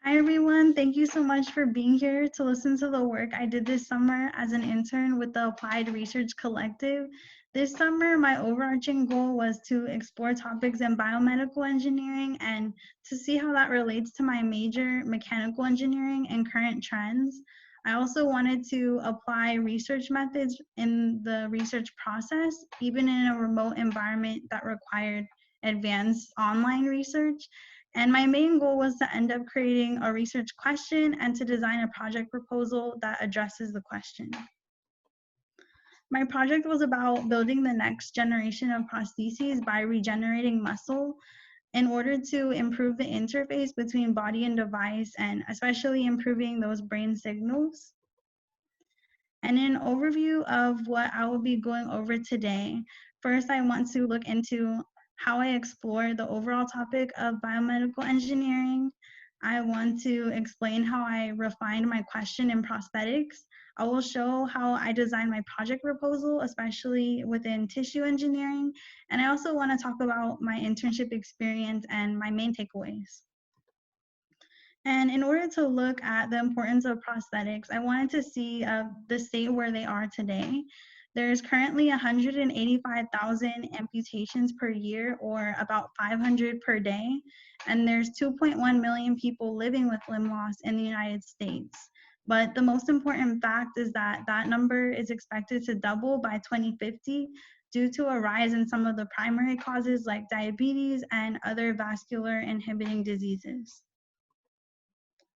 Hi everyone, thank you so much for being here to listen to the work I did this summer as an intern with the Applied Research Collective. This summer, my overarching goal was to explore topics in biomedical engineering and to see how that relates to my major, mechanical engineering, and current trends. I also wanted to apply research methods in the research process, even in a remote environment that required advanced online research. And my main goal was to end up creating a research question and to design a project proposal that addresses the question. My project was about building the next generation of prostheses by regenerating muscle in order to improve the interface between body and device, and especially improving those brain signals. And an overview of what I will be going over today. First, I want to look into how I explore the overall topic of biomedical engineering. I want to explain how I refined my question in prosthetics. I will show how I designed my project proposal, especially within tissue engineering. And I also want to talk about my internship experience and my main takeaways. And in order to look at the importance of prosthetics, I wanted to see the state where they are today. There's currently 185,000 amputations per year, or about 500 per day, and there's 2.1 million people living with limb loss in the United States. But the most important fact is that that number is expected to double by 2050 due to a rise in some of the primary causes like diabetes and other vascular inhibiting diseases.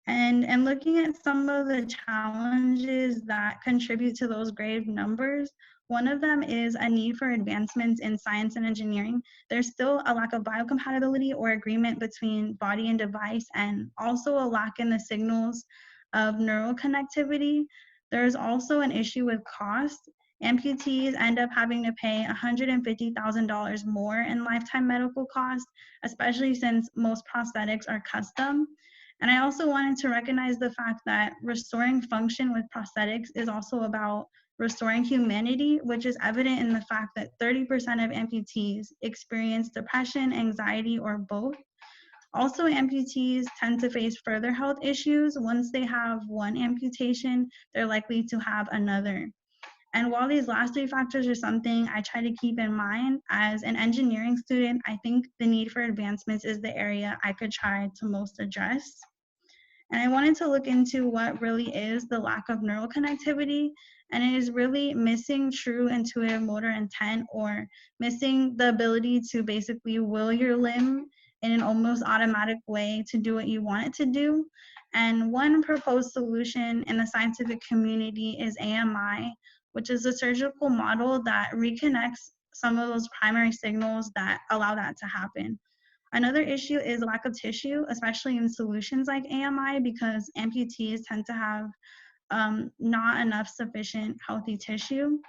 And looking at some of the challenges that contribute to those grave numbers, one of them is a need for advancements in science and engineering. There's still a lack of biocompatibility or agreement between body and device, and also a lack in the signals of neural connectivity. There's also an issue with cost. Amputees end up having to pay $150,000 more in lifetime medical costs, especially since most prosthetics are custom. And I also wanted to recognize the fact that restoring function with prosthetics is also about restoring humanity, which is evident in the fact that 30% of amputees experience depression, anxiety, or both. Also, amputees tend to face further health issues. Once they have one amputation, they're likely to have another. And while these last three factors are something I try to keep in mind, as an engineering student, I think the need for advancements is the area I could try to most address. And I wanted to look into what really is the lack of neural connectivity, and it is really missing true intuitive motor intent, or missing the ability to basically will your limb in an almost automatic way to do what you want it to do. And one proposed solution in the scientific community is AMI, which is a surgical model that reconnects some of those primary signals that allow that to happen. Another issue is lack of tissue, especially in solutions like AMI, because amputees tend to have not enough sufficient healthy tissue.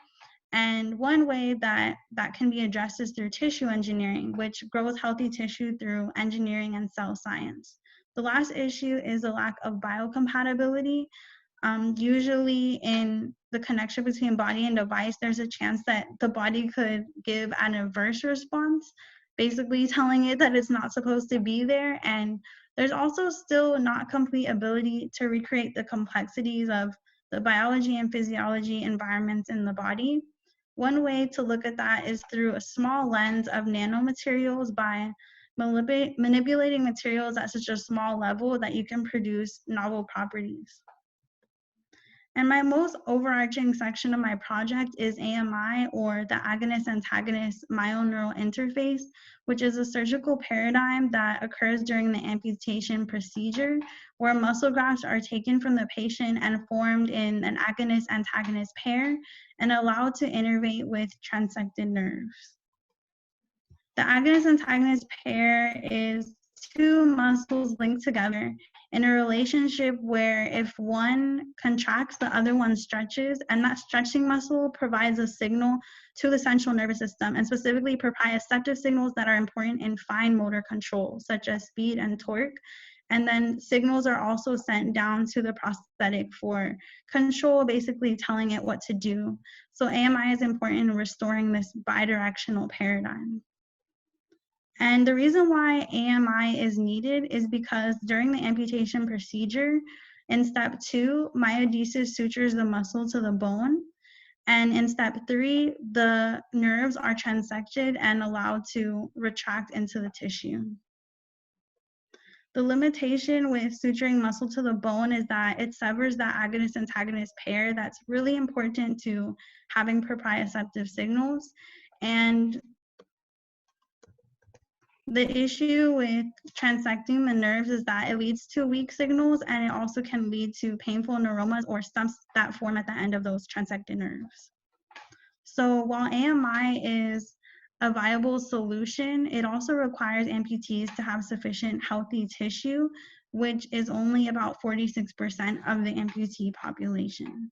And one way that can be addressed is through tissue engineering, which grows healthy tissue through engineering and cell science. The last issue is the lack of biocompatibility. Usually in the connection between body and device, there's a chance that the body could give an adverse response, basically telling it that it's not supposed to be there. And there's also still not complete ability to recreate the complexities of the biology and physiology environments in the body. One way to look at that is through a small lens of nanomaterials by manipulating materials at such a small level that you can produce novel properties. And my most overarching section of my project is AMI, or the agonist-antagonist myoneural interface, which is a surgical paradigm that occurs during the amputation procedure, where muscle grafts are taken from the patient and formed in an agonist-antagonist pair and allowed to innervate with transected nerves. The agonist-antagonist pair is two muscles linked together in a relationship where if one contracts, the other one stretches, and that stretching muscle provides a signal to the central nervous system, and specifically proprioceptive signals that are important in fine motor control, such as speed and torque. And then signals are also sent down to the prosthetic for control, basically telling it what to do. So AMI is important in restoring this bidirectional paradigm. And the reason why AMI is needed is because during the amputation procedure, in step 2, myodesis sutures the muscle to the bone. And in step 3, the nerves are transected and allowed to retract into the tissue. The limitation with suturing muscle to the bone is that it severs that agonist-antagonist pair that's really important to having proprioceptive signals. And the issue with transecting the nerves is that it leads to weak signals, and it also can lead to painful neuromas or stumps that form at the end of those transected nerves. So while AMI is a viable solution, it also requires amputees to have sufficient healthy tissue, which is only about 46% of the amputee population.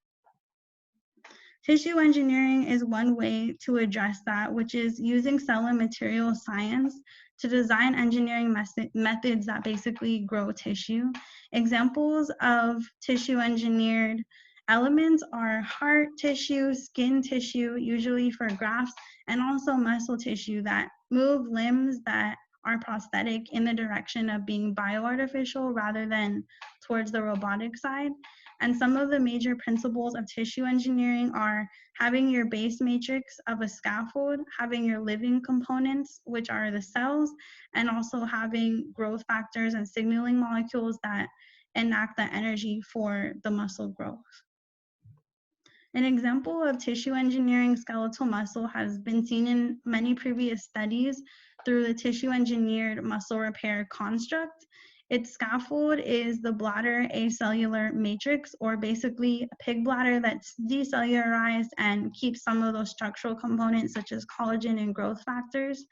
Tissue engineering is one way to address that, which is using cell and material science to design engineering methods that basically grow tissue. Examples of tissue engineered elements are heart tissue, skin tissue, usually for grafts, and also muscle tissue that move limbs that are prosthetic in the direction of being bioartificial rather than towards the robotic side. And some of the major principles of tissue engineering are having your base matrix of a scaffold, having your living components, which are the cells, and also having growth factors and signaling molecules that enact the energy for the muscle growth. An example of tissue engineering skeletal muscle has been seen in many previous studies through the tissue engineered muscle repair construct. Its scaffold is the bladder acellular matrix, or basically a pig bladder that's decellularized and keeps some of those structural components such as collagen and growth factors.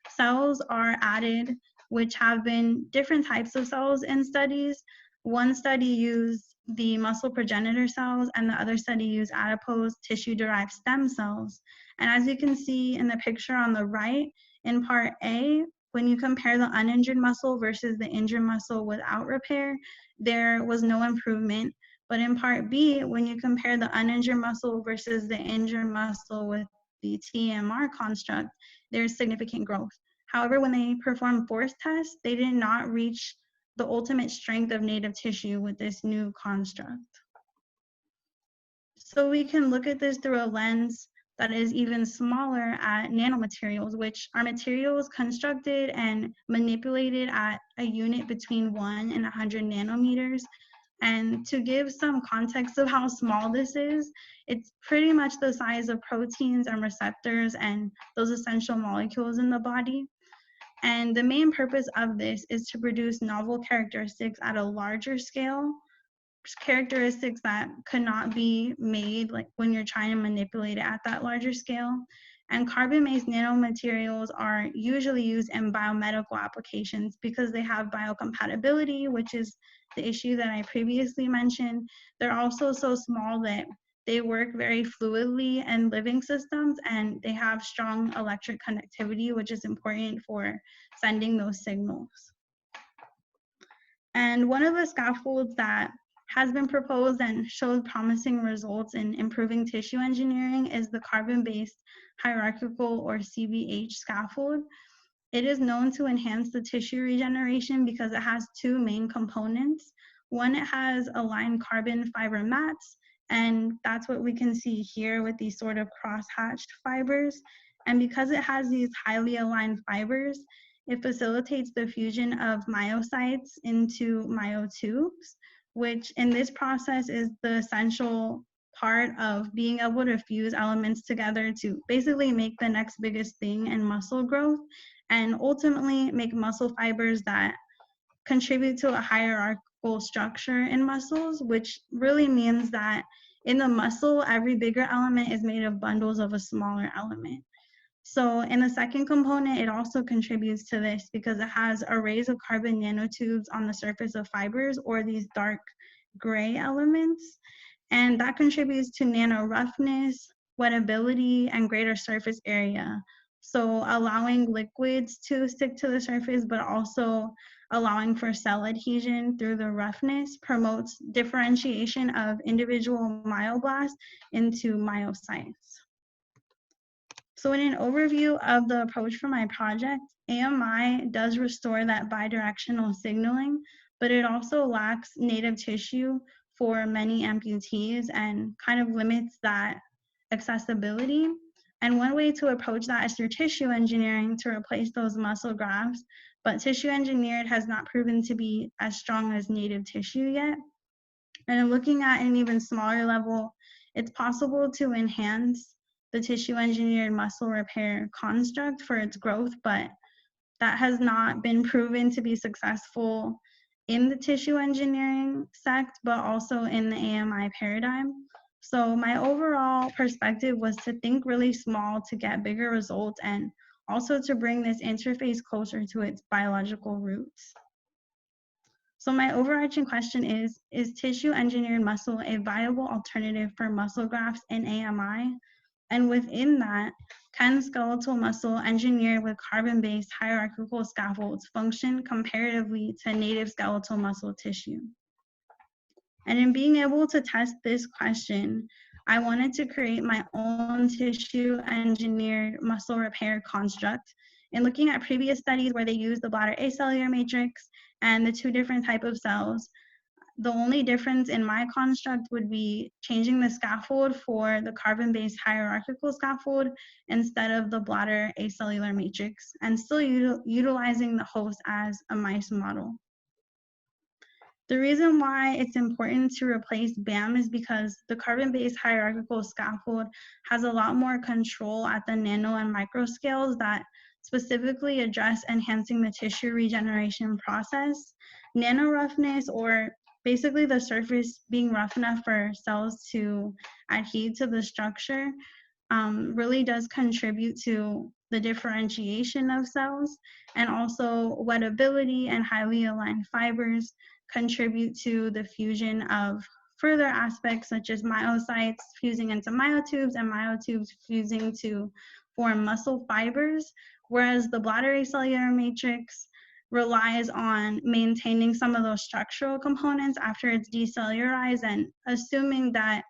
Cells are added, which have been different types of cells in studies. One study used the muscle progenitor cells, and the other study used adipose tissue-derived stem cells. And as you can see in the picture on the right, in part A, when you compare the uninjured muscle versus the injured muscle without repair, there was no improvement. But in part B, when you compare the uninjured muscle versus the injured muscle with the TMR construct, there's significant growth. However, when they performed force tests, they did not reach the ultimate strength of native tissue with this new construct. So we can look at this through a lens that is even smaller at nanomaterials, which are materials constructed and manipulated at a unit between 1 and 100 nanometers. And to give some context of how small this is, it's pretty much the size of proteins and receptors and those essential molecules in the body. And the main purpose of this is to produce novel characteristics at a larger scale, characteristics that could not be made like when you're trying to manipulate it at that larger scale. And carbon-based nanomaterials are usually used in biomedical applications because they have biocompatibility, which is the issue that I previously mentioned. They're also so small that they work very fluidly in living systems, and they have strong electric conductivity, which is important for sending those signals. And one of the scaffolds that has been proposed and showed promising results in improving tissue engineering is the carbon-based hierarchical or CBH scaffold. It is known to enhance the tissue regeneration because it has two main components. One, it has aligned carbon fiber mats, and that's what we can see here with these sort of cross-hatched fibers. And because it has these highly aligned fibers, it facilitates the fusion of myocytes into myotubes, which in this process is the essential part of being able to fuse elements together to basically make the next biggest thing in muscle growth, and ultimately make muscle fibers that contribute to a hierarchical structure in muscles, which really means that in the muscle, every bigger element is made of bundles of a smaller element. So in the second component, it also contributes to this because it has arrays of carbon nanotubes on the surface of fibers, or these dark gray elements. And that contributes to nano roughness, wettability, and greater surface area. So allowing liquids to stick to the surface, but also allowing for cell adhesion through the roughness promotes differentiation of individual myoblasts into myocytes. So in an overview of the approach for my project, AMI does restore that bidirectional signaling, but it also lacks native tissue for many amputees and kind of limits that accessibility. And one way to approach that is through tissue engineering to replace those muscle grafts, but tissue engineered has not proven to be as strong as native tissue yet. And looking at an even smaller level, it's possible to enhance the tissue engineered muscle repair construct for its growth, but that has not been proven to be successful in the tissue engineering sect, but also in the AMI paradigm. So my overall perspective was to think really small to get bigger results and also to bring this interface closer to its biological roots. So my overarching question is tissue engineered muscle a viable alternative for muscle grafts in AMI? And within that, can skeletal muscle engineered with carbon-based hierarchical scaffolds function comparatively to native skeletal muscle tissue? And in being able to test this question, I wanted to create my own tissue engineered muscle repair construct. In looking at previous studies where they used the bladder acellular matrix and the two different types of cells, the only difference in my construct would be changing the scaffold for the carbon-based hierarchical scaffold instead of the bladder acellular matrix, and still utilizing the host as a mice model. The reason why it's important to replace BAM is because the carbon-based hierarchical scaffold has a lot more control at the nano and micro scales that specifically address enhancing the tissue regeneration process. Nano roughness, or basically the surface being rough enough for cells to adhere to the structure, really does contribute to the differentiation of cells, and also wettability and highly aligned fibers contribute to the fusion of further aspects such as myocytes fusing into myotubes and myotubes fusing to form muscle fibers, whereas the bladder acellular matrix relies on maintaining some of those structural components after it's decellularized and assuming that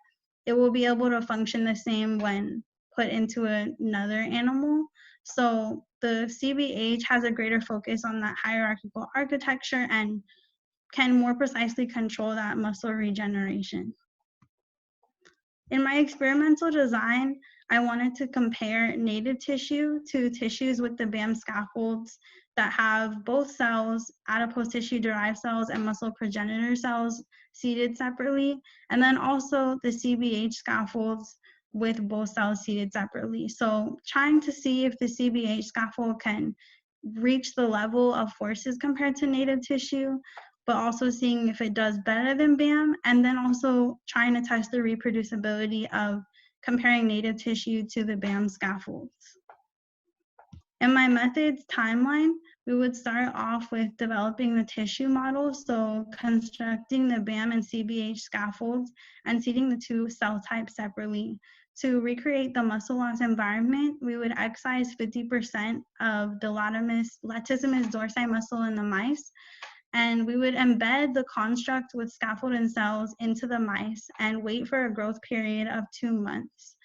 it will be able to function the same when put into another animal. So the CBH has a greater focus on that hierarchical architecture and can more precisely control that muscle regeneration. In my experimental design, I wanted to compare native tissue to tissues with the BAM scaffolds that have both cells, adipose tissue derived cells and muscle progenitor cells seated separately, and then also the CBH scaffolds with both cells seated separately. So trying to see if the CBH scaffold can reach the level of forces compared to native tissue, but also seeing if it does better than BAM, and then also trying to test the reproducibility of comparing native tissue to the BAM scaffolds. In my methods timeline, we would start off with developing the tissue model, so constructing the BAM and CBH scaffolds and seating the two cell types separately. To recreate the muscle loss environment, we would excise 50% of the latissimus dorsi muscle in the mice, and we would embed the construct with scaffold and cells into the mice and wait for a growth period of 2 months.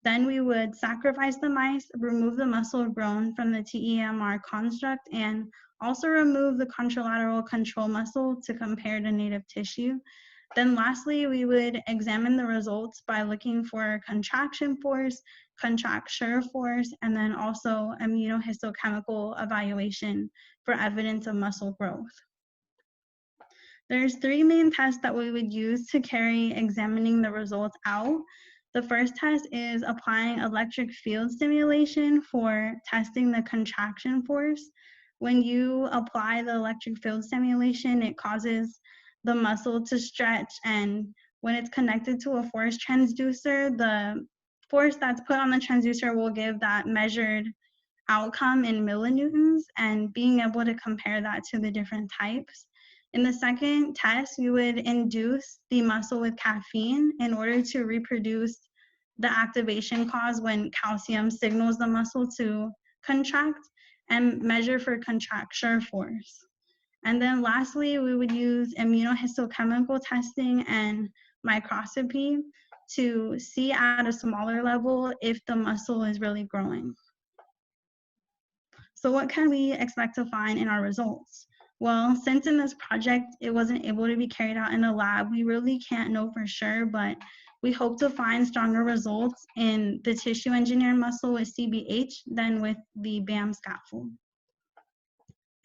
Then we would sacrifice the mice, remove the muscle grown from the TEMR construct, and also remove the contralateral control muscle to compare to native tissue. Then lastly, we would examine the results by looking for contraction force, contracture force, and then also immunohistochemical evaluation for evidence of muscle growth. There's 3 main tests that we would use to carry examining the results out. The first test is applying electric field stimulation for testing the contraction force. When you apply the electric field stimulation, it causes the muscle to stretch, and when it's connected to a force transducer, the force that's put on the transducer will give that measured outcome in millinewtons, and being able to compare that to the different types. In the second test, we would induce the muscle with caffeine in order to reproduce the activation cause when calcium signals the muscle to contract and measure for contracture force. And then lastly, we would use immunohistochemical testing and microscopy to see at a smaller level if the muscle is really growing. So what can we expect to find in our results? Well, since in this project it wasn't able to be carried out in a lab, we really can't know for sure, but we hope to find stronger results in the tissue engineered muscle with CBH than with the BAM scaffold.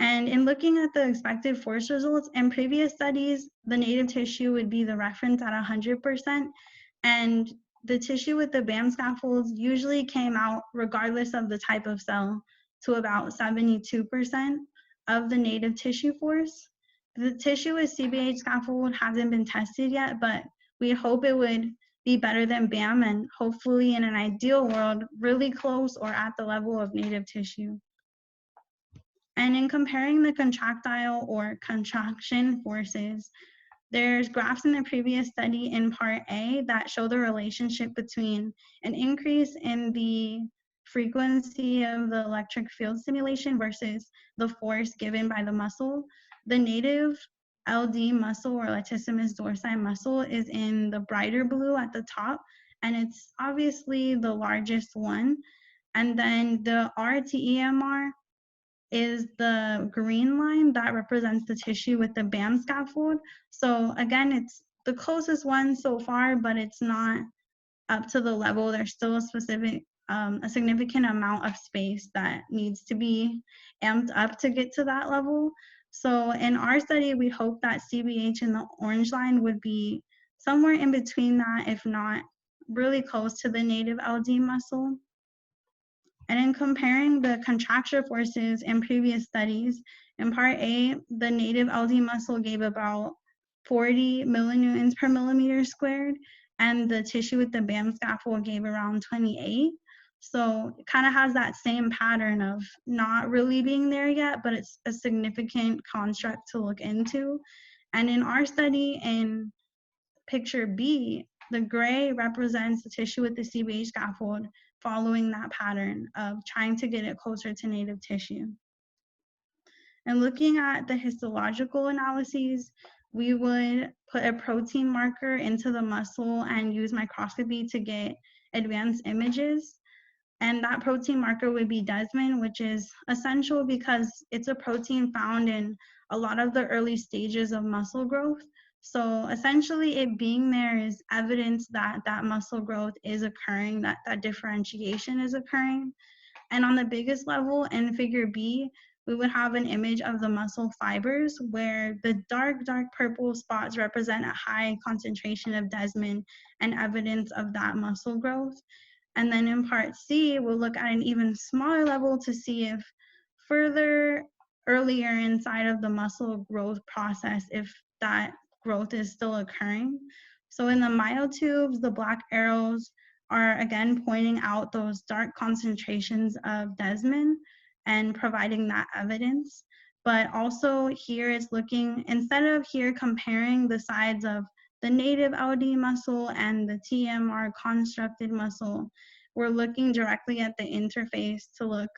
And in looking at the expected force results, in previous studies, the native tissue would be the reference at 100%, and the tissue with the BAM scaffolds usually came out, regardless of the type of cell, to about 72% of the native tissue force. The tissue with CBH scaffold hasn't been tested yet, but we hope it would be better than BAM and hopefully in an ideal world, really close or at the level of native tissue. And in comparing the contractile or contraction forces, there's graphs in the previous study in part A that show the relationship between an increase in the frequency of the electric field stimulation versus the force given by the muscle. The native LD muscle or latissimus dorsi muscle is in the brighter blue at the top, and it's obviously the largest one. And then the RTEMR is the green line that represents the tissue with the BAM scaffold. So again, it's the closest one so far, but it's not up to the level. There's still a significant amount of space that needs to be amped up to get to that level. So in our study, we hope that CBH in the orange line would be somewhere in between that, if not really close to the native LD muscle. And in comparing the contracture forces in previous studies, in part A, the native LD muscle gave about 40 millinewtons per millimeter squared, and the tissue with the BAM scaffold gave around 28. So it kind of has that same pattern of not really being there yet, but it's a significant construct to look into. And in our study, in picture B, the gray represents the tissue with the CBH scaffold following that pattern of trying to get it closer to native tissue. And looking at the histological analyses, we would put a protein marker into the muscle and use microscopy to get advanced images. And that protein marker would be desmin, which is essential because it's a protein found in a lot of the early stages of muscle growth. So essentially it being there is evidence that that muscle growth is occurring, that that differentiation is occurring. And on the biggest level in figure B, we would have an image of the muscle fibers where the dark purple spots represent a high concentration of desmin and evidence of that muscle growth. And then in part C, we'll look at an even smaller level to see if further earlier inside of the muscle growth process, if that growth is still occurring. So in the myotubes, the black arrows are again pointing out those dark concentrations of desmin and providing that evidence. But also here is looking, instead of here comparing the sides of the native LD muscle and the TMR constructed muscle, we're looking directly at the interface to look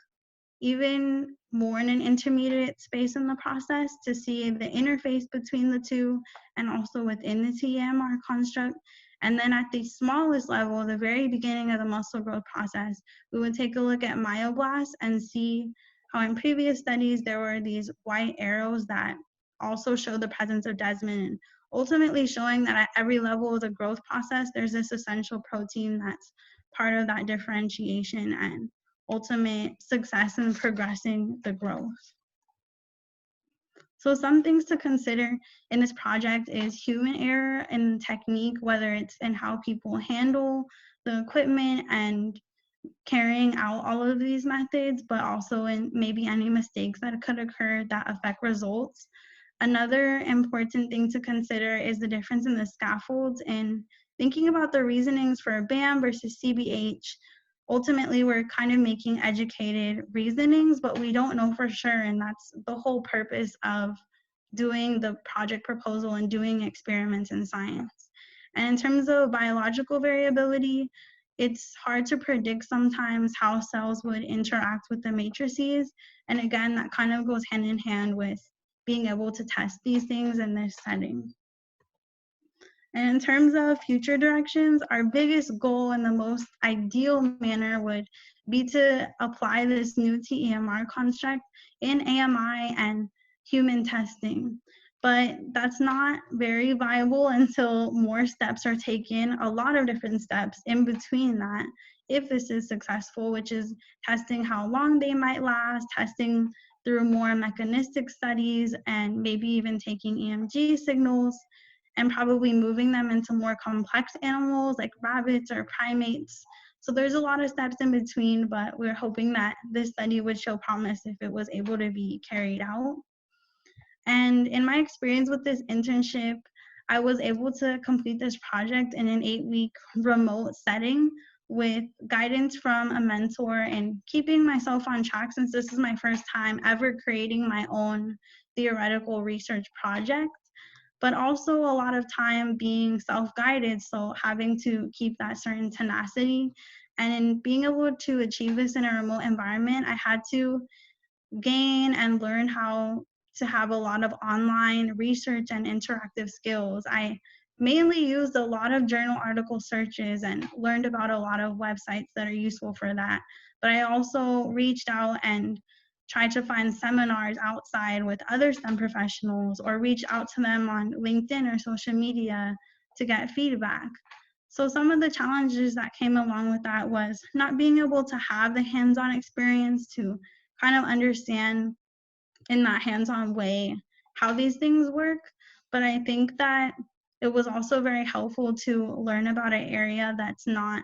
even more in an intermediate space in the process to see the interface between the two and also within the TMR construct. And then at the smallest level, the very beginning of the muscle growth process, we would take a look at myoblasts and see how in previous studies there were these white arrows that also show the presence of desmin, and ultimately showing that at every level of the growth process, there's this essential protein that's part of that differentiation and ultimate success in progressing the growth. So some things to consider in this project is human error in technique, whether it's in how people handle the equipment and carrying out all of these methods, but also in maybe any mistakes that could occur that affect results. Another important thing to consider is the difference in the scaffolds and thinking about the reasonings for BAM versus CBH. Ultimately, we're kind of making educated reasonings, but we don't know for sure, and that's the whole purpose of doing the project proposal and doing experiments in science. And in terms of biological variability, it's hard to predict sometimes how cells would interact with the matrices. And again, that kind of goes hand in hand with being able to test these things in this setting. And in terms of future directions, our biggest goal in the most ideal manner would be to apply this new TEMR construct in AMI and human testing. But that's not very viable until more steps are taken, a lot of different steps in between that, if this is successful, which is testing how long they might last, testing through more mechanistic studies, and maybe even taking EMG signals, and probably moving them into more complex animals like rabbits or primates. So there's a lot of steps in between, but we're hoping that this study would show promise if it was able to be carried out. And in my experience with this internship, I was able to complete this project in an 8-week remote setting with guidance from a mentor and keeping myself on track, since this is my first time ever creating my own theoretical research project, but also a lot of time being self-guided, so having to keep that certain tenacity. And in being able to achieve this in a remote environment, I had to gain and learn how to have a lot of online research and interactive skills. I mainly used a lot of journal article searches and learned about a lot of websites that are useful for that. But I also reached out and tried to find seminars outside with other STEM professionals, or reach out to them on LinkedIn or social media to get feedback. So some of the challenges that came along with that was not being able to have the hands-on experience to kind of understand in that hands-on way how these things work. But I think that it was also very helpful to learn about an area that's not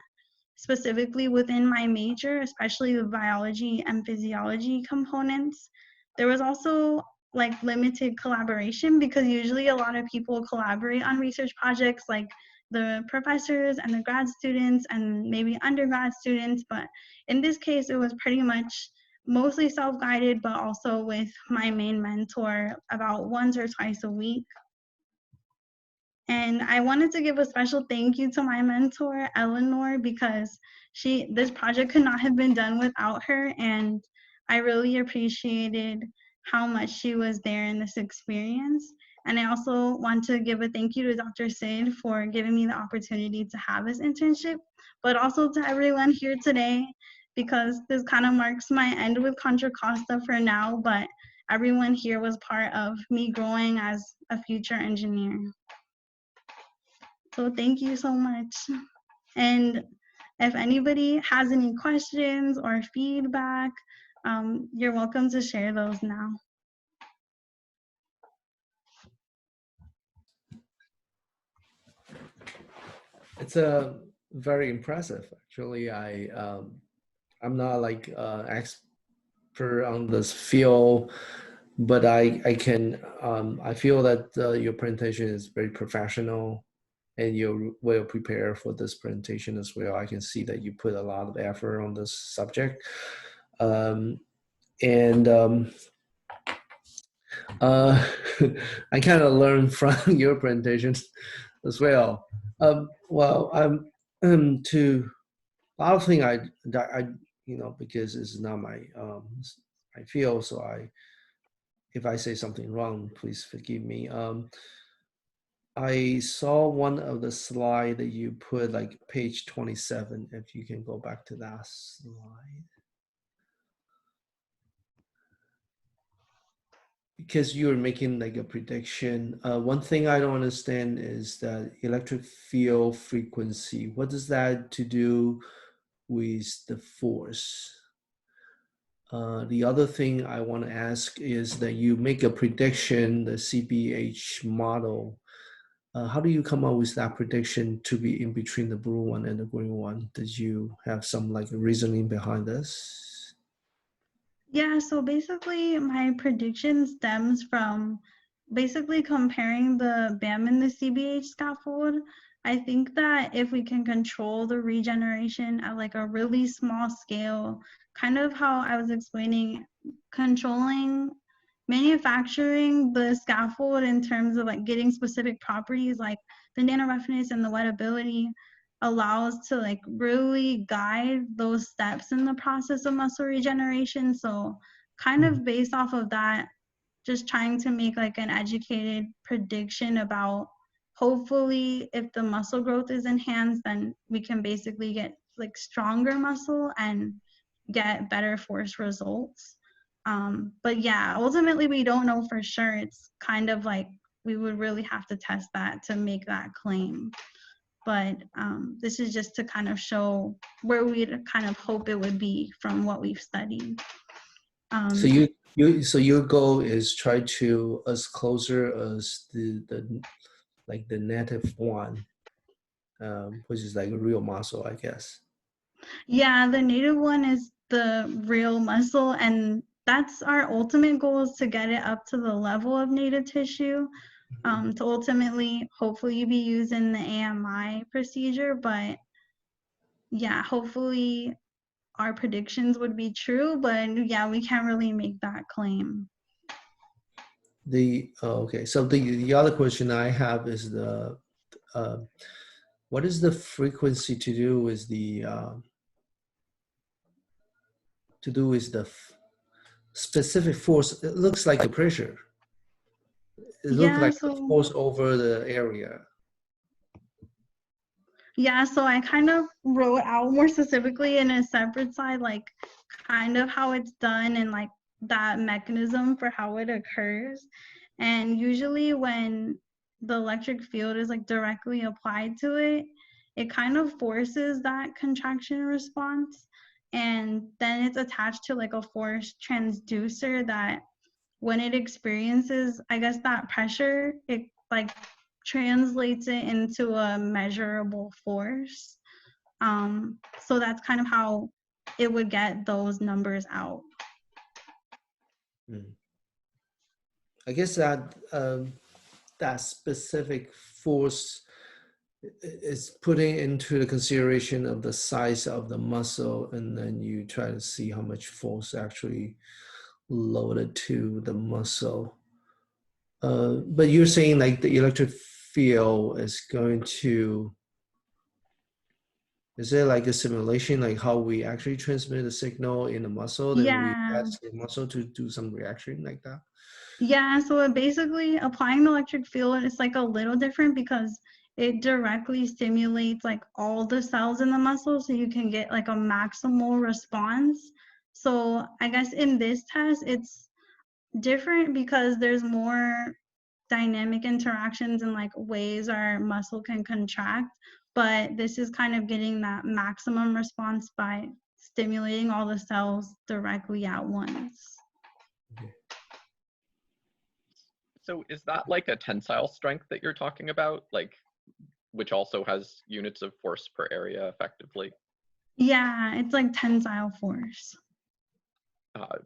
specifically within my major, especially the biology and physiology components. There was also like limited collaboration, because usually a lot of people collaborate on research projects, like the professors and the grad students and maybe undergrad students. But in this case, it was pretty much mostly self-guided, but also with my main mentor about once or twice a week. And I wanted to give a special thank you to my mentor, Eleanor, because this project could not have been done without her. And I really appreciated how much she was there in this experience. And I also want to give a thank you to Dr. Sid for giving me the opportunity to have this internship, but also to everyone here today, because this kind of marks my end with Contra Costa for now, but everyone here was part of me growing as a future engineer. So thank you so much. And if anybody has any questions or feedback, you're welcome to share those now. It's very impressive, actually. I'm not like expert on this field, but I can I feel that your presentation is very professional, and you're well prepared for this presentation as well. I can see that you put a lot of effort on this subject. I kind of learned from your presentations as well. Well, to a lot of things I because it's not my my field, so if I say something wrong, please forgive me. I saw one of the slide that you put, like page 27, if you can go back to that slide. Because you're making like a prediction. One thing I don't understand is that electric field frequency. What does that to do with the force? The other thing I want to ask is that you make a prediction, the CBH model. How do you come up with that prediction to be in between the blue one and the green one? Did you have some like reasoning behind this? Yeah, so basically my prediction stems from basically comparing the BAM and the CBH scaffold. I think that if we can control the regeneration at like a really small scale, kind of how I was explaining, controlling manufacturing the scaffold in terms of like getting specific properties like the nanoroughness and the wettability, allows to like really guide those steps in the process of muscle regeneration. So kind of based off of that, just trying to make like an educated prediction about hopefully if the muscle growth is enhanced, then we can basically get like stronger muscle and get better force results. But yeah, ultimately we don't know for sure. It's kind of like we would really have to test that to make that claim. But this is just to kind of show where we'd kind of hope it would be from what we've studied. So so your goal is try to as closer as the like the native one, which is like a real muscle, I guess. Yeah, the native one is the real muscle, and that's our ultimate goal, is to get it up to the level of native tissue, to ultimately hopefully be used in the AMI procedure. But yeah, hopefully our predictions would be true, but yeah, we can't really make that claim. Okay, so the other question I have is uh, what is the frequency to do with the specific force? It looks like the pressure. It looks Yeah, like the so force over the area. yeah, so I kind of wrote out more specifically in a separate slide, like kind of how it's done and like that mechanism for how it occurs. And usually when the electric field is like directly applied to it, it kind of forces that contraction response. And then it's attached to like a force transducer that when it experiences, I guess, that pressure, it like translates it into a measurable force. So that's kind of how it would get those numbers out. Mm. I guess that that specific force is putting into the consideration of the size of the muscle, and then you try to see how much force actually loaded to the muscle. But you're saying like the electric field is going to, is there like a simulation, like how we actually transmit the signal in the muscle, then we Yeah, ask the muscle to do some reaction like that? yeah. So it basically applying the electric field is like a little different because it directly stimulates like all the cells in the muscle, so you can get like a maximal response. So I guess in this test, it's different because there's more dynamic interactions and like ways our muscle can contract, but this is kind of getting that maximum response by stimulating all the cells directly at once. Okay. So is that like a tensile strength that you're talking about, like, which also has units of force per area effectively? Yeah, it's like tensile force. Uh,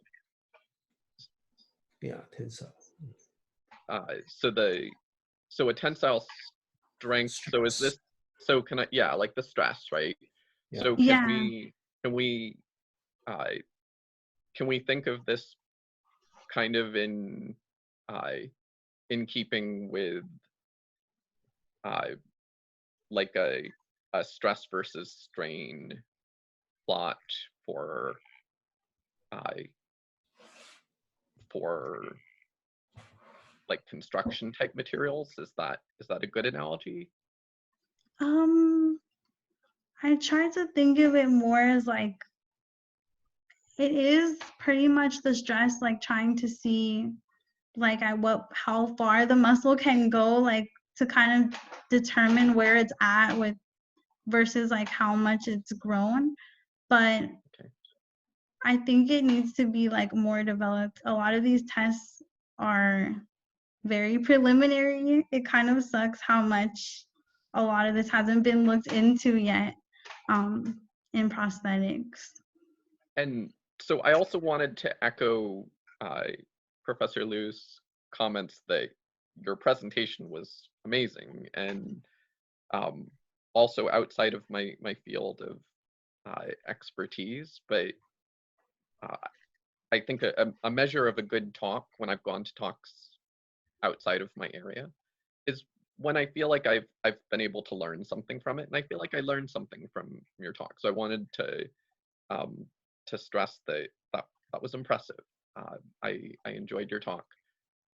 Yeah, tensile. so a tensile strength. So is Stress. this? So can I? Yeah, like the stress, right? Yeah. So Yeah, can we uh, can we think of this kind of uh, in keeping with uh, like a stress versus strain plot for uh, for like construction type materials? Is that a good analogy? um I try to think of it more as like it is pretty much the stress, like trying to see like at what how far the muscle can go, like to kind of determine where it's at with versus like how much it's grown. But Okay. I think it needs to be like more developed. A lot of these tests are very preliminary. It kind of sucks how much a lot of this hasn't been looked into yet, um, in prosthetics. And so I also wanted to echo uh, Professor Liu's comments that your presentation was amazing, and um, also outside of my field of expertise. But uh, I think a measure of a good talk, when I've gone to talks outside of my area, is when I feel like I've been able to learn something from it, and I feel like I learned something from your talk. So I wanted um, to stress that was impressive. I enjoyed your talk.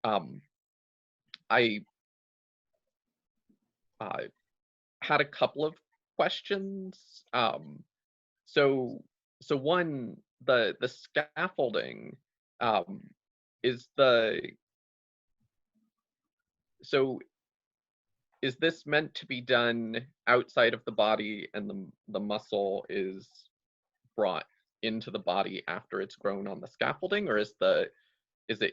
Um, I had a couple of questions. So one, the scaffolding, is so is this meant to be done outside of the body, and the muscle is brought into the body after it's grown on the scaffolding, or is it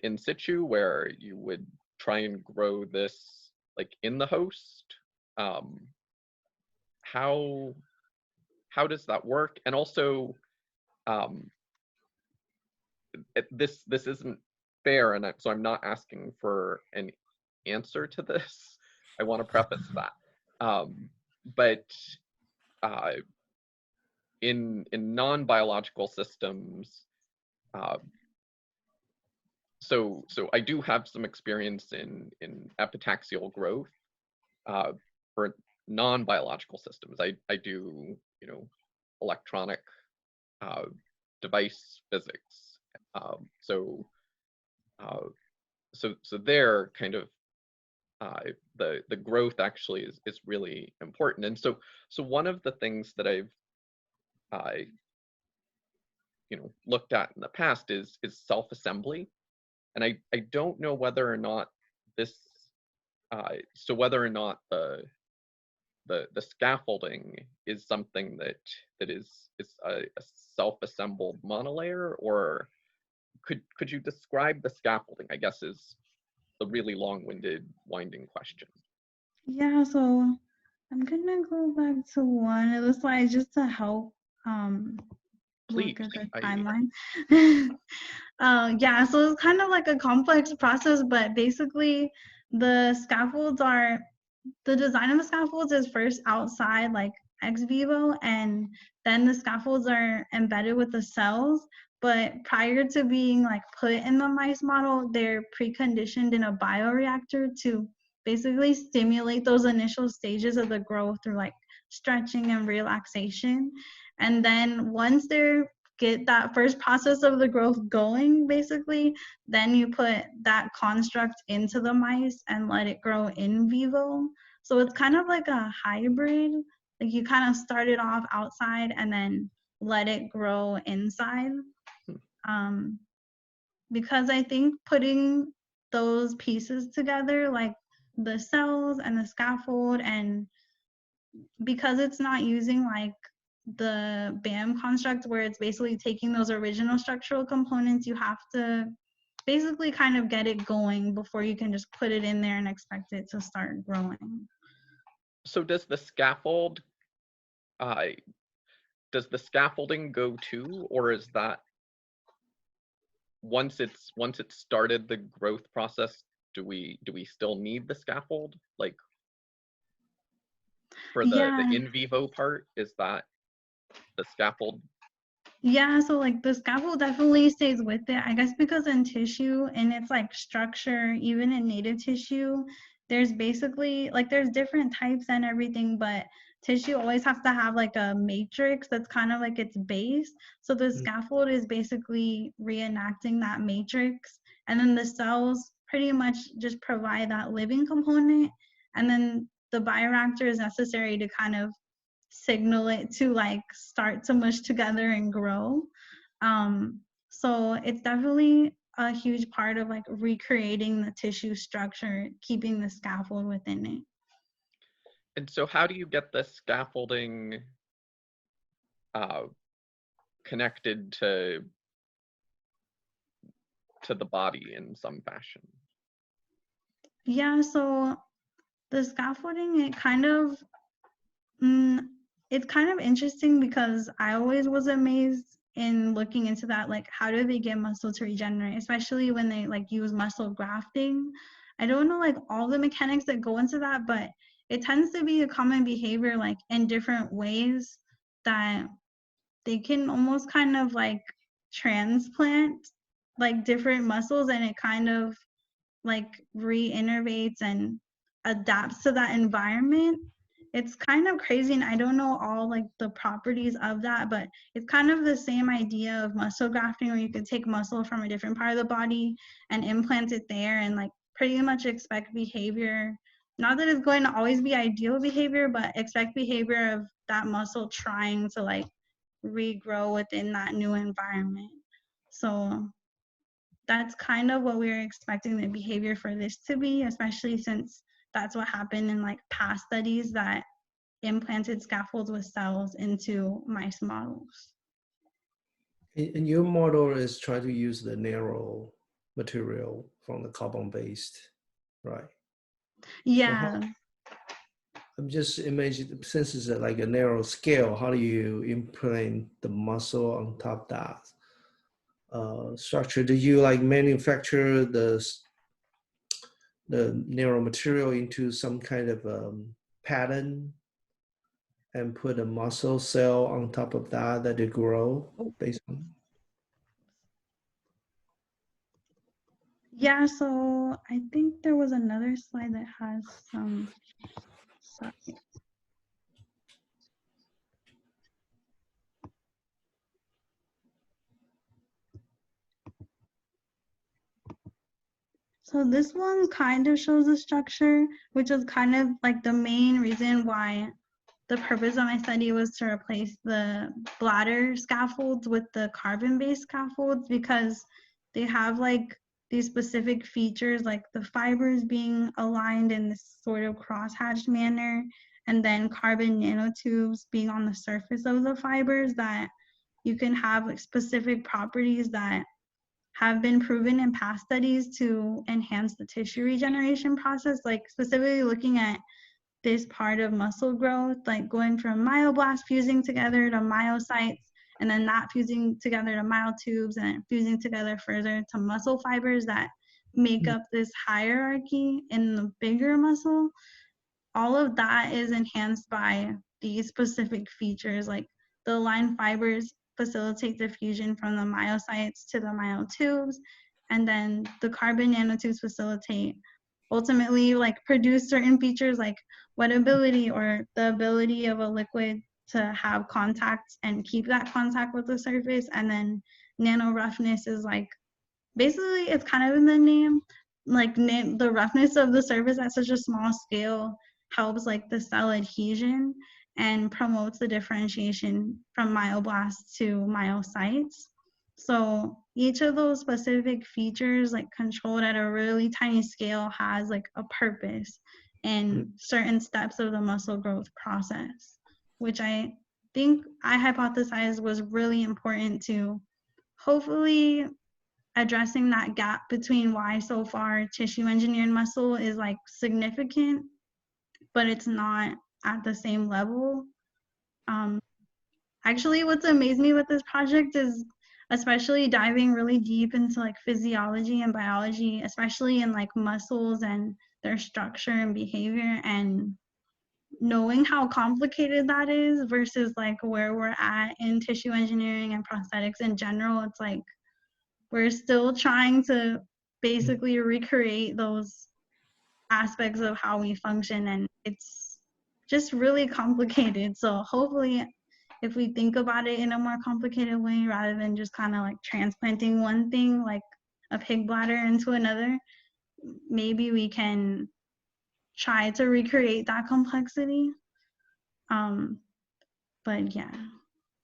in situ where you would try and grow this like in the host? How does that work? And also, this isn't fair, and so I'm not asking for an answer to this. I want to preface that. But in non-biological systems, so I do have some experience in epitaxial growth for non-biological systems. I do, electronic device physics. So there kind of the growth actually is really important. And so one of the things that I've looked at in the past is self-assembly, and I don't know whether or not this whether or not the scaffolding is something that is a self-assembled monolayer, or could you describe the scaffolding, I guess, is the really long-winded, winding question. Yeah, so I'm gonna go back to one of the slides just to help Please. look at the timeline. Yeah, so it's kind of like a complex process, but basically the design of the scaffolds is first outside, like ex vivo, and then the scaffolds are embedded with the cells. But prior to being like put in the mice model, they're preconditioned in a bioreactor to basically stimulate those initial stages of the growth through like stretching and relaxation. And then once they get that first process of the growth going, basically, then you put that construct into the mice and let it grow in vivo. So it's kind of like a hybrid. Like you kind of start it off outside and then let it grow inside. Because I think putting those pieces together, like the cells and the scaffold, and because it's not using like the BAM construct where it's basically taking those original structural components, you have to basically kind of get it going before you can just put it in there and expect it to start growing. So does the scaffolding go too, or is that once it's started the growth process, do we still need the scaffold, like for the in vivo part? Is that the scaffold? Yeah, so like the scaffold definitely stays with it, I guess, because in tissue and its like structure, even in native tissue, there's basically like there's different types and everything, but tissue always has to have like a matrix that's kind of like its base. So the scaffold is basically reenacting that matrix, and then the cells pretty much just provide that living component, and then the bioreactor is necessary to kind of signal it to like start to mush together and grow. So it's definitely a huge part of like recreating the tissue structure, keeping the scaffold within it. And so how do you get the scaffolding connected to the body in some fashion? Yeah, so the scaffolding, it's kind of interesting because I always was amazed in looking into that, like how do they get muscle to regenerate, especially when they like use muscle grafting. I don't know like all the mechanics that go into that, but it tends to be a common behavior like in different ways that they can almost kind of like transplant like different muscles, and it kind of like re-innervates and adapts to that environment. It's kind of crazy, and I don't know all like the properties of that, but it's kind of the same idea of muscle grafting, where you could take muscle from a different part of the body and implant it there and like pretty much expect behavior not that it's going to always be ideal behavior, but expect behavior of that muscle trying to like regrow within that new environment. So that's kind of what we were expecting the behavior for this to be, especially since that's what happened in like past studies that implanted scaffolds with cells into mice models. And your model is trying to use the narrow material from the carbon-based, right? Yeah. So I'm just imagining, since it's like a narrow scale, how do you implant the muscle on top of that structure? Do you like manufacture the narrow material into some kind of pattern and put a muscle cell on top of that they grow based on? Yeah, so I think there was another slide that has some, sorry. So this one kind of shows the structure, which is kind of like the main reason why the purpose of my study was to replace the bladder scaffolds with the carbon-based scaffolds, because they have like these specific features, like the fibers being aligned in this sort of crosshatched manner, and then carbon nanotubes being on the surface of the fibers, that you can have like specific properties that have been proven in past studies to enhance the tissue regeneration process, like specifically looking at this part of muscle growth, like going from myoblasts fusing together to myocytes, and then that fusing together to myotubes, and fusing together further to muscle fibers that make up this hierarchy in the bigger muscle. All of that is enhanced by these specific features, like the aligned fibers facilitate diffusion from the myocytes to the myotubes, and then the carbon nanotubes facilitate ultimately like produce certain features like wettability, or the ability of a liquid to have contact and keep that contact with the surface. And then nano roughness is like, basically it's kind of in the name, like the roughness of the surface at such a small scale helps like the cell adhesion and promotes the differentiation from myoblasts to myocytes. So each of those specific features, like controlled at a really tiny scale, has like a purpose in certain steps of the muscle growth process, which I think I hypothesized was really important to hopefully addressing that gap between why so far tissue engineered muscle is like significant, but it's not at the same level. Actually, what's amazed me with this project is especially diving really deep into like physiology and biology, especially in like muscles and their structure and behavior, and knowing how complicated that is versus like where we're at in tissue engineering and prosthetics in general. It's like we're still trying to basically recreate those aspects of how we function, and it's just really complicated. So hopefully if we think about it in a more complicated way, rather than just kind of like transplanting one thing like a pig bladder into another, maybe we can try to recreate that complexity. But yeah.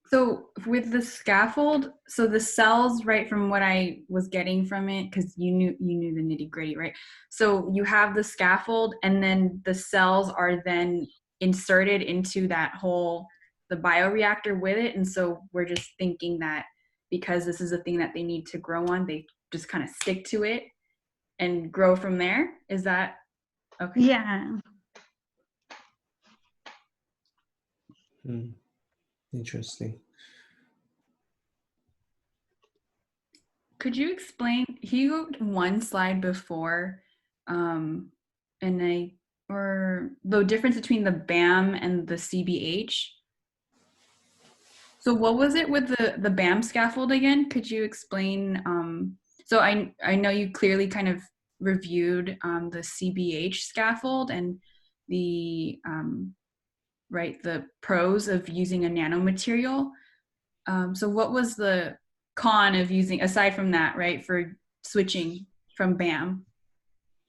So with the scaffold, so the cells, right, from what I was getting from it, because you knew the nitty-gritty, right? So you have the scaffold, and then the cells are then inserted into that whole, the bioreactor with it. And so we're just thinking that because this is a thing that they need to grow on, they just kind of stick to it and grow from there. Is that okay? Yeah. Interesting. Could you explain, you go one slide before, or the difference between the BAM and the CBH? So what was it with the BAM scaffold again? Could you explain? So I know you clearly kind of reviewed the CBH scaffold and the right, the pros of using a nanomaterial. So what was the con of using, aside from that, right, for switching from BAM?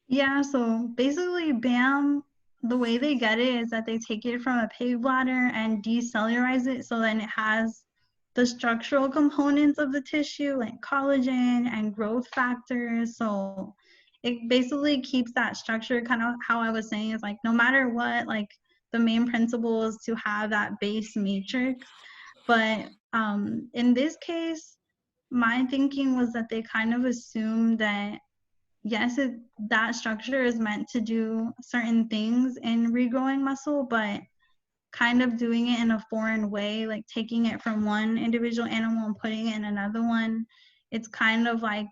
Yeah, so basically BAM the way they get it is that they take it from a pig bladder and decellularize it, so then it has the structural components of the tissue, like collagen and growth factors. So it basically keeps that structure, kind of how I was saying, is like no matter what, like the main principle is to have that base matrix. But in this case, my thinking was that they kind of assumed that yes, that structure is meant to do certain things in regrowing muscle, but kind of doing it in a foreign way, like taking it from one individual animal and putting it in another one. It's kind of like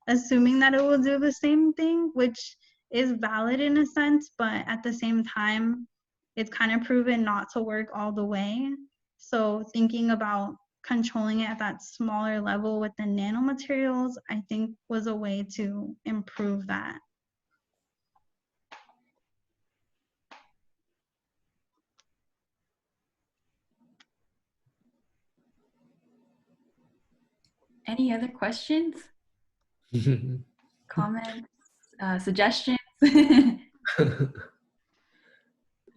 assuming that it will do the same thing, which is valid in a sense, but at the same time, it's kind of proven not to work all the way. So thinking about controlling it at that smaller level with the nanomaterials, I think was a way to improve that. Any other questions, comments, suggestions?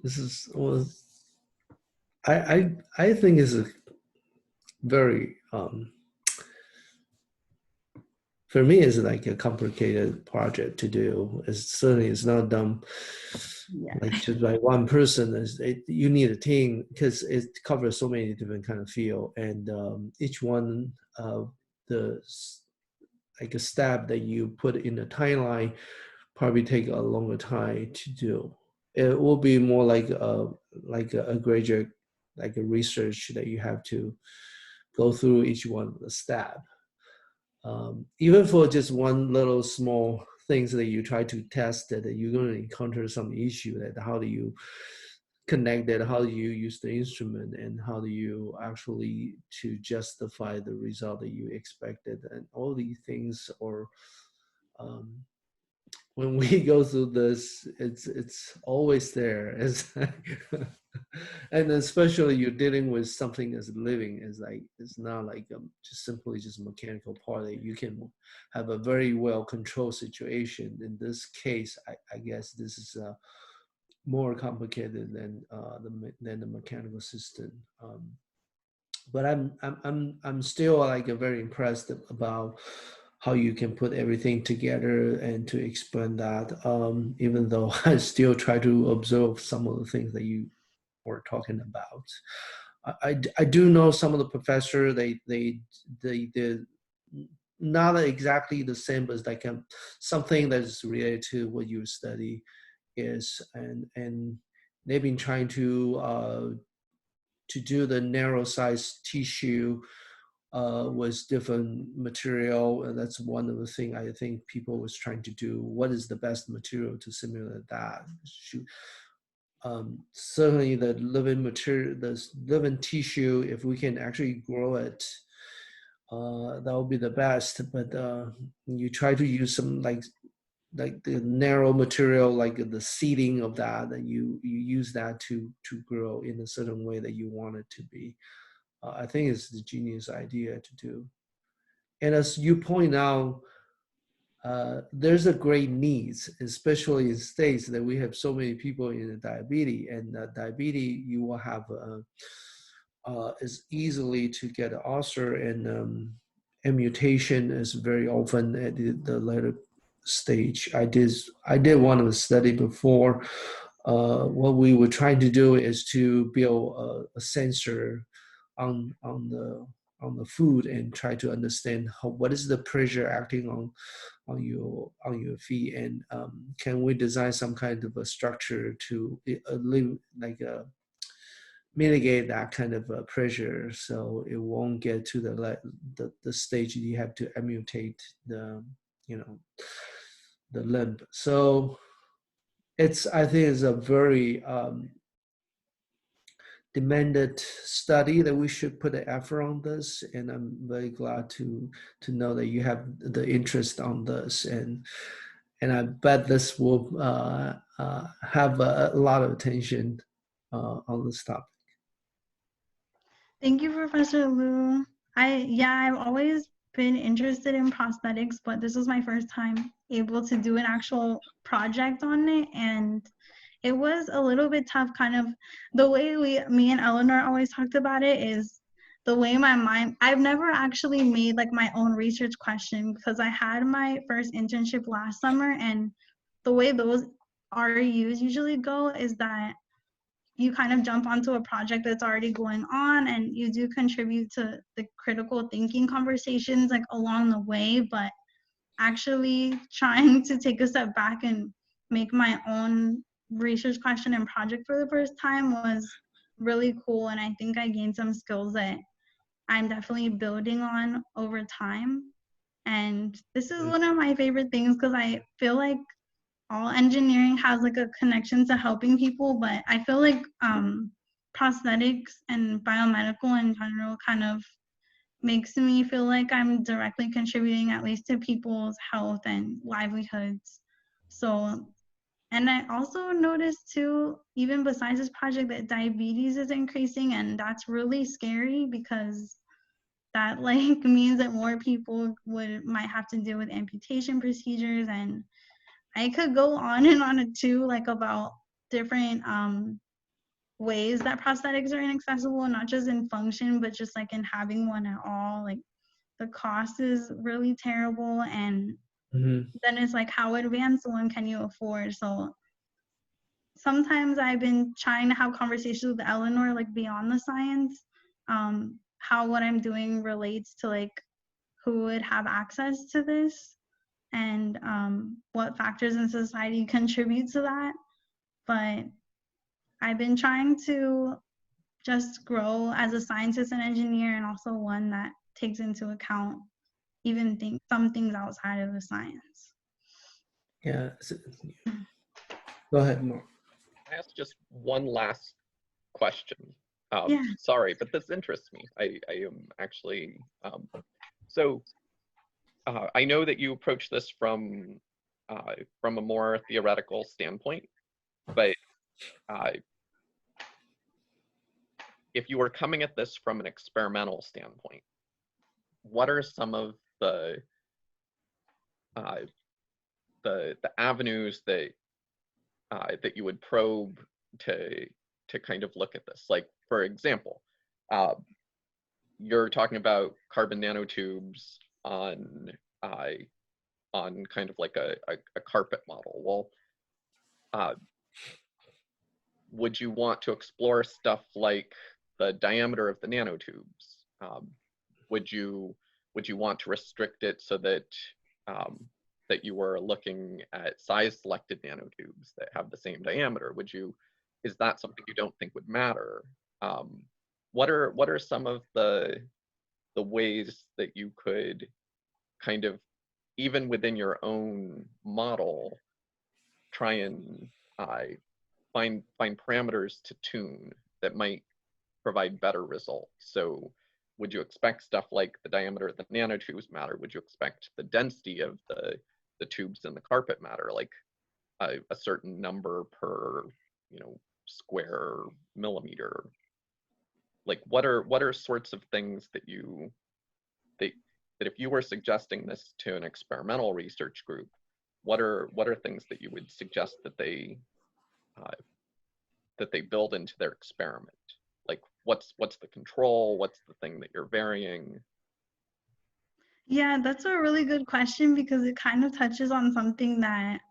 This is well, I think it's a very for me it's like a complicated project to do. It's certainly it's not done like just by one person. You need a team because it covers so many different kind of field, and each one the like a step that you put in the timeline probably take a longer time to do. It will be more like a graduate, like a research that you have to go through each one of the step. Even for just one little small things that you try to test that you're going to encounter some issue, that how do you connect it, how do you use the instrument, and how do you actually to justify the result that you expected, and all these things. Or when we go through this, it's always there. It's and especially you're dealing with something that's living. Is like it's not like just simply just a mechanical part that you can have a very well controlled situation. In this case, I guess this is more complicated than the mechanical system. But I'm still like very impressed about how you can put everything together and to explain that. Even though I still try to observe some of the things that you were talking about. I do know some of the professors they did not exactly the same, but it's like something that is related to what you study is, and they've been trying to do the narrow size tissue with different material, and that's one of the things I think people was trying to do. What is the best material to simulate that? Certainly the living material, the living tissue, if we can actually grow it, that would be the best. But you try to use some like the narrow material, like the seeding of that, and you use that to grow in a certain way that you want it to be. I think it's the genius idea to do. And as you point out, there's a great needs, especially in states that we have so many people in diabetes, and diabetes you will have is easily to get ulcer, and mutation is very often at the later stage. I did one of the study before. What we were trying to do is to build a sensor on the food and try to understand what is the pressure acting on your feet, and can we design some kind of a structure to mitigate that kind of pressure, so it won't get to the stage you have to amputate the limb. So I think it's a very demanded study that we should put an effort on this, and I'm very glad to know that you have the interest on this, and I bet this will have a lot of attention on this topic. Thank you, Professor Liu. I've always been interested in prosthetics, but this was my first time able to do an actual project on it, and it was a little bit tough. Kind of the way me and Eleanor always talked about it is the way my mind, I've never actually made like my own research question because I had my first internship last summer, and the way those RUs usually go is that you kind of jump onto a project that's already going on and you do contribute to the critical thinking conversations like along the way, but actually trying to take a step back and make my own research question and project for the first time was really cool. And I think I gained some skills that I'm definitely building on over time. And this is one of my favorite things because I feel like all engineering has like a connection to helping people, but I feel like prosthetics and biomedical in general kind of makes me feel like I'm directly contributing at least to people's health and livelihoods. So, and I also noticed too, even besides this project, that diabetes is increasing, and that's really scary because that like means that more people might have to deal with amputation procedures. And I could go on and on too, like about different ways that prosthetics are inaccessible, not just in function, but just like in having one at all. Like the cost is really terrible, and then it's like how advanced one can you afford? So sometimes I've been trying to have conversations with Eleanor like beyond the science, how what I'm doing relates to like who would have access to this and what factors in society contribute to that. But I've been trying to just grow as a scientist and engineer, and also one that takes into account even some things outside of the science. Yeah. Go ahead, Mark. I ask just one last question. Yeah. Sorry, but this interests me. I am actually, I know that you approach this from a more theoretical standpoint, but if you were coming at this from an experimental standpoint, what are some of the avenues that that you would probe to kind of look at this? Like, for example, you're talking about carbon nanotubes on kind of like a carpet model. Well, would you want to explore stuff like the diameter of the nanotubes? Would you want to restrict it so that that you were looking at size selected nanotubes that have the same diameter? Is that something you don't think would matter? What are some of the ways that you could kind of, even within your own model, try and find parameters to tune that might provide better results? So would you expect stuff like the diameter of the nanotubes matter? Would you expect the density of the tubes in the carpet matter, like a certain number per square millimeter? Like what are sorts of things that that if you were suggesting this to an experimental research group, what are things that you would suggest that they build into their experiment? Like what's the control? What's the thing that you're varying? Yeah, that's a really good question because it kind of touches on something that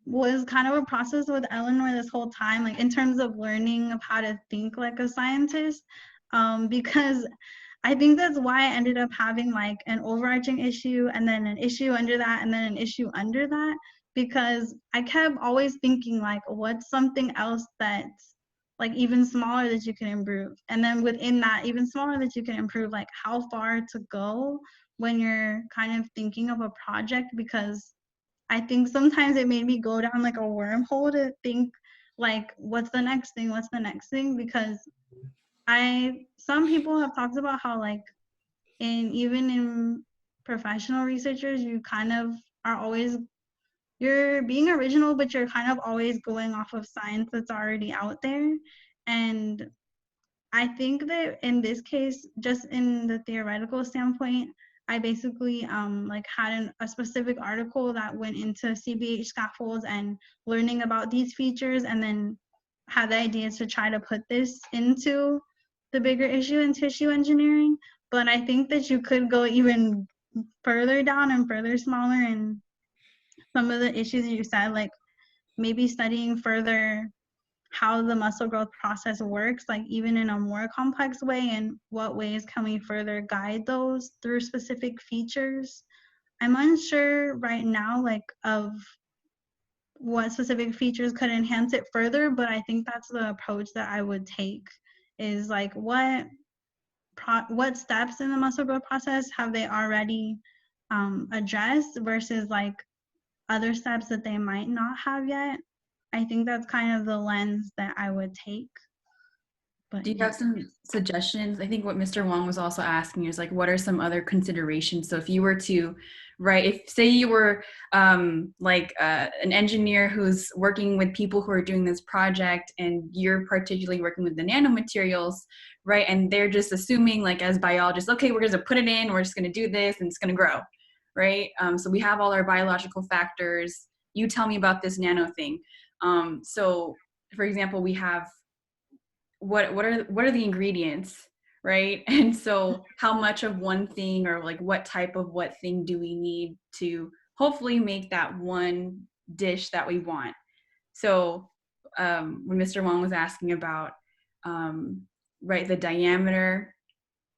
was kind of a process with Eleanor this whole time, like in terms of learning of how to think like a scientist, because I think that's why I ended up having like an overarching issue and then an issue under that and then an issue under that, because I kept always thinking like, what's something else that's like even smaller that you can improve? And then within that, even smaller that you can improve, like how far to go when you're kind of thinking of a project? Because I think sometimes it made me go down like a wormhole to think like, what's the next thing? What's the next thing? Because some people have talked about how like even in professional researchers, you kind of are always, you're being original, but you're kind of always going off of science that's already out there. And I think that in this case, just in the theoretical standpoint, I basically like had a specific article that went into CBH scaffolds and learning about these features, and then had the idea to try to put this into the bigger issue in tissue engineering. But I think that you could go even further down and further smaller, and some of the issues you said, like maybe studying further how the muscle growth process works, like even in a more complex way, and what ways can we further guide those through specific features. I'm unsure right now, like of what specific features could enhance it further, but I think that's the approach that I would take, is like what steps in the muscle growth process have they already addressed versus like other steps that they might not have yet. I think that's kind of the lens that I would take. But Do you have some suggestions? I think what Mr. Wong was also asking is like, what are some other considerations? So if you were to, right, if say you were an engineer who's working with people who are doing this project, and you're particularly working with the nanomaterials, right, and they're just assuming like as biologists, okay, we're going to put it in, we're just going to do this, and it's going to grow, right? So we have all our biological factors. You tell me about this nano thing. So for example, we have what are the ingredients, right? And so how much of one thing, or like what type of what thing do we need to hopefully make that one dish that we want? So when Mr. Wong was asking about right, the diameter,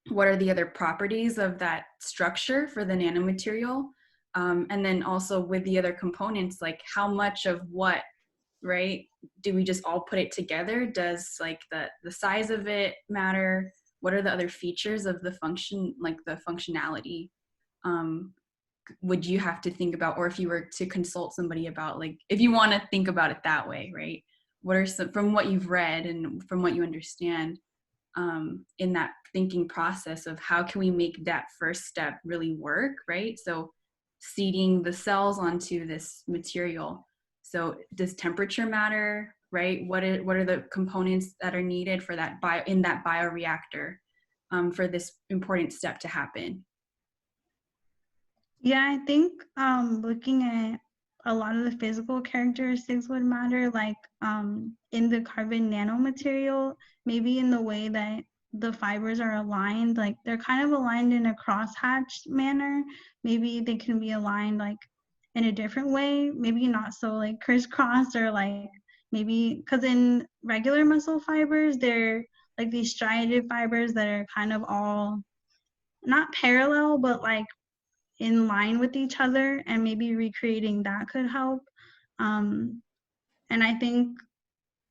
what are the other properties of that structure for the nanomaterial, and then also with the other components, like how much of what, right? Do we just all put it together? Does like the size of it matter? What are the other features of the function, like the functionality? Would you have to think about, or if you were to consult somebody about, like, if you want to think about it that way, right? What are some, from what you've read and from what you understand, in that thinking process of how can we make that first step really work, right? So seeding the cells onto this material. So does temperature matter, right? What are the components that are needed for that in that bioreactor for this important step to happen? yeah, I think looking at a lot of the physical characteristics would matter, like in the carbon nanomaterial, maybe in the way that the fibers are aligned, like they're kind of aligned in a crosshatched manner. Maybe they can be aligned like in a different way, maybe not so like crisscross, or like maybe because in regular muscle fibers, they're like these striated fibers that are kind of all not parallel, but like in line with each other, and maybe recreating that could help. And I think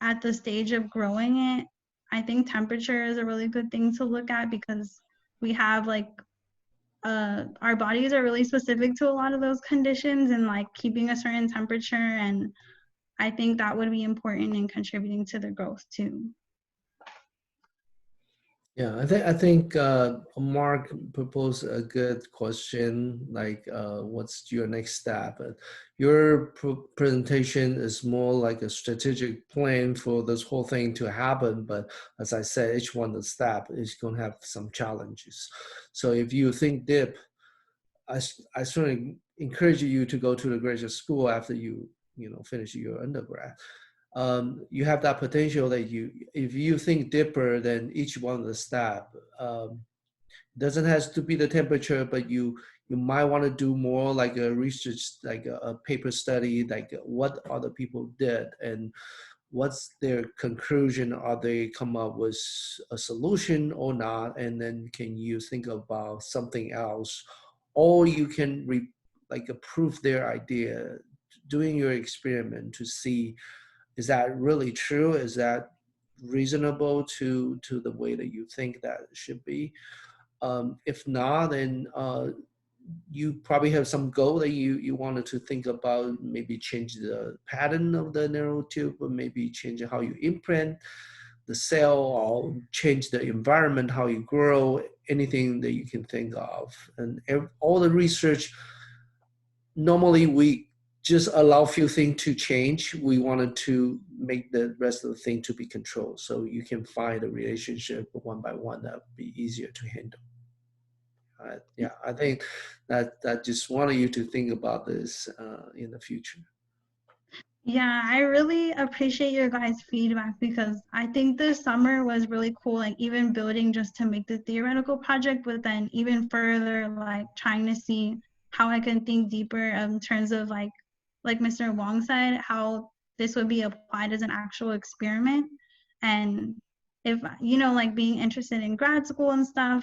at the stage of growing it, I think temperature is a really good thing to look at, because we have like our bodies are really specific to a lot of those conditions, and like keeping a certain temperature, and I think that would be important in contributing to the growth too. Yeah, I think Mark proposed a good question, like what's your next step? Your presentation is more like a strategic plan for this whole thing to happen, but as I said, each one of the step is going to have some challenges. So if you think deep, I certainly encourage you to go to the graduate school after you finish your undergrad. You have that potential that if you think deeper than each one of the step, doesn't have to be the temperature, but you might want to do more like a research, like a paper study, like what other people did and what's their conclusion. Are they come up with a solution or not? And then can you think about something else, or you can approve their idea, doing your experiment to see, is that really true? Is that reasonable to the way that you think that it should be? If not, then you probably have some goal that you wanted to think about, maybe change the pattern of the neural tube, or maybe change how you imprint the cell, or change the environment, how you grow, anything that you can think of. And all the research, normally we just allow a few things to change. We wanted to make the rest of the thing to be controlled. So you can find a relationship one by one that would be easier to handle. Yeah, I think that just wanted you to think about this in the future. Yeah, I really appreciate your guys' feedback because I think this summer was really cool, like even building just to make the theoretical project, but then even further, like trying to see how I can think deeper in terms of like Mr. Wong said, how this would be applied as an actual experiment. And if, you know, like being interested in grad school and stuff,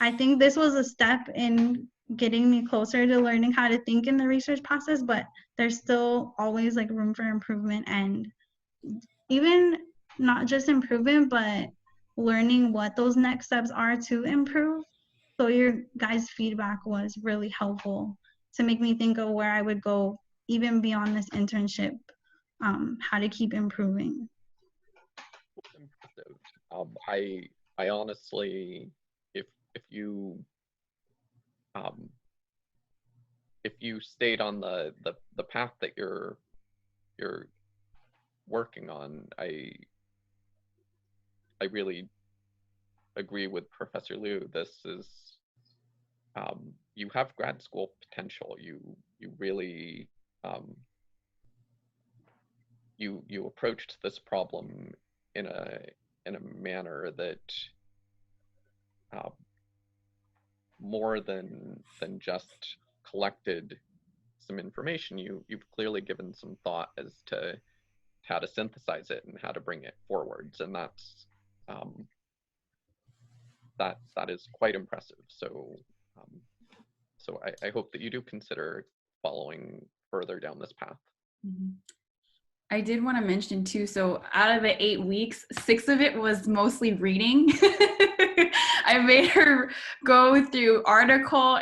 I think this was a step in getting me closer to learning how to think in the research process, but there's still always like room for improvement, and even not just improvement, but learning what those next steps are to improve. So your guys' feedback was really helpful to make me think of where I would go even beyond this internship, how to keep improving. Impressive. I honestly, if you if you stayed on the path that you're working on, I really agree with Professor Liu. This is you have grad school potential. You really you approached this problem in a manner that more than just collected some information. You've clearly given some thought as to how to synthesize it and how to bring it forwards, and that's that is quite impressive. So so I hope that you do consider following further down this path. Mm-hmm. I did want to mention too, so out of the 8 weeks, 6 of it was mostly reading. I made her go through article,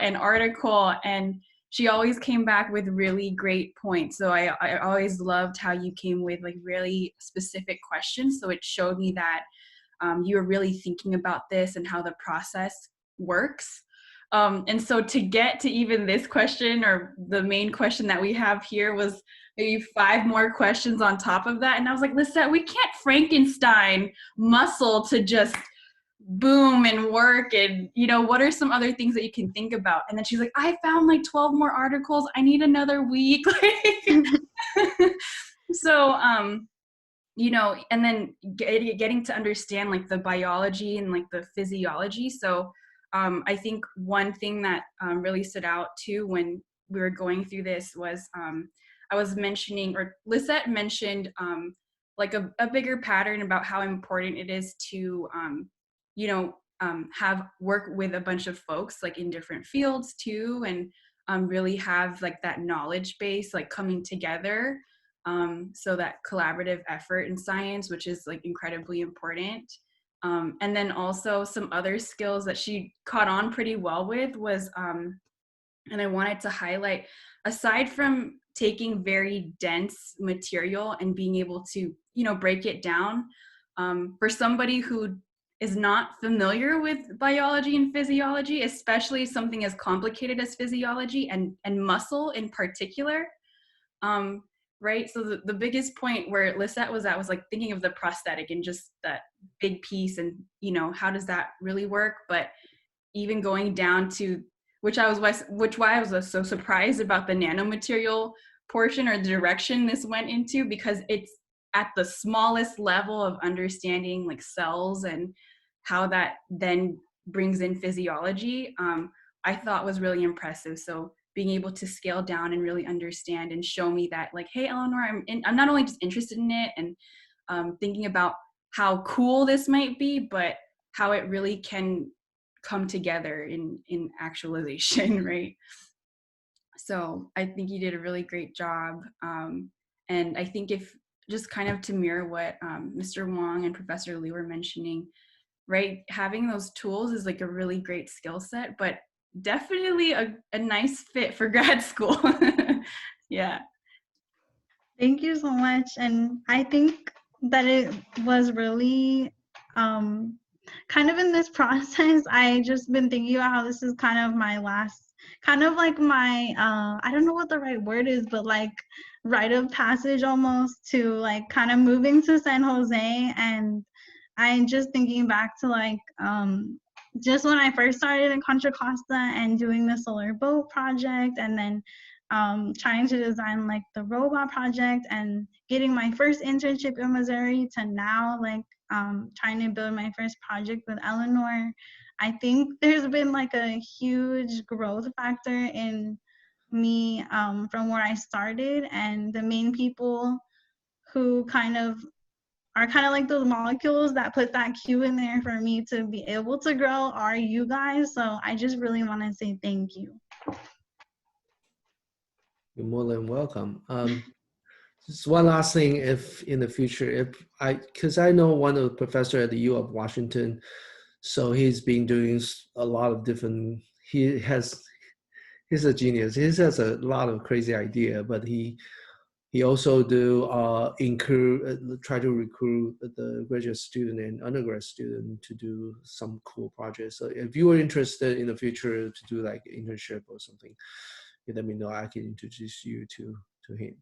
and she always came back with really great points. So I always loved how you came with like really specific questions. So it showed me that you were really thinking about this and how the process works. And so to get to even this question, or the main question that we have here, was maybe 5 more questions on top of that. And I was like, Lisette, we can't Frankenstein muscle to just boom and work. And, you know, what are some other things that you can think about? And then she's like, I found like 12 more articles. I need another week. So, you know, and then getting to understand like the biology and like the physiology. So I think one thing that really stood out too when we were going through this was I was mentioning, or Lisette mentioned like a bigger pattern about how important it is to, you know, have work with a bunch of folks like in different fields too, and really have like that knowledge base like coming together. So that collaborative effort in science, which is like incredibly important. And then also some other skills that she caught on pretty well with was, and I wanted to highlight, aside from taking very dense material and being able to, you know, break it down, for somebody who is not familiar with biology and physiology, especially something as complicated as physiology and muscle in particular, right? So the biggest point where Lisette was at was like thinking of the prosthetic and just that big piece and, you know, how does that really work? But even going down to, which why I was so surprised about the nanomaterial portion or the direction this went into, because it's at the smallest level of understanding like cells and how that then brings in physiology, I thought was really impressive. So being able to scale down and really understand and show me that like, hey, Eleanor, I'm not only just interested in it and thinking about how cool this might be, but how it really can come together in actualization, right? So I think you did a really great job. And I think if just kind of to mirror what Mr. Wong and Professor Liu were mentioning, right? Having those tools is like a really great skill set, but definitely a nice fit for grad school. Yeah. Thank you so much. And I think that it was really kind of in this process, I just been thinking about how this is kind of my last, kind of like my, I don't know what the right word is, but like rite of passage almost to like kind of moving to San Jose. And I'm just thinking back to like just when I first started in Contra Costa and doing the solar boat project, and then trying to design like the robot project and getting my first internship in Missouri to now like trying to build my first project with Eleanor, I think there's been like a huge growth factor in me from where I started, and the main people who are kind of like those molecules that put that cue in there for me to be able to grow are you guys. So I just really want to say thank you. You're more than welcome. Just one last thing, if in the future, because I know one of the professor at the U of Washington, so he's been doing a lot of different, he's a genius. He has a lot of crazy idea, but he also do try to recruit the graduate student and undergrad student to do some cool projects. So if you were interested in the future to do like internship or something, you let me know. I can introduce you to him.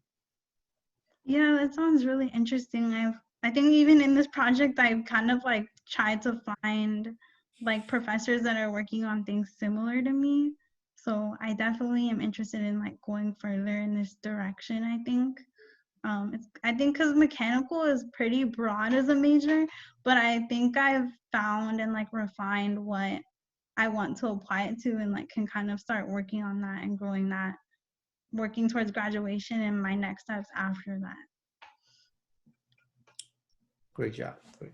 Yeah, that sounds really interesting. I think even in this project, I've kind of like tried to find like professors that are working on things similar to me. So I definitely am interested in like going further in this direction, I think. I think because mechanical is pretty broad as a major, but I think I've found and like refined what I want to apply it to, and like can kind of start working on that and growing that, working towards graduation and my next steps after that. Great job. Great.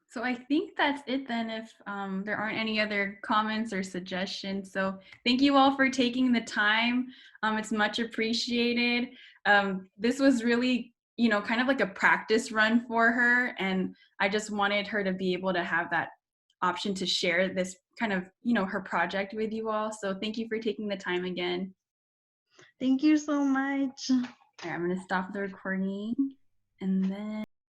So I think that's it then, if there aren't any other comments or suggestions. So thank you all for taking the time. It's much appreciated. This was really, kind of like a practice run for her. And I just wanted her to be able to have that option to share this kind of, her project with you all. So thank you for taking the time again. Thank you so much. All right, I'm going to stop the recording and then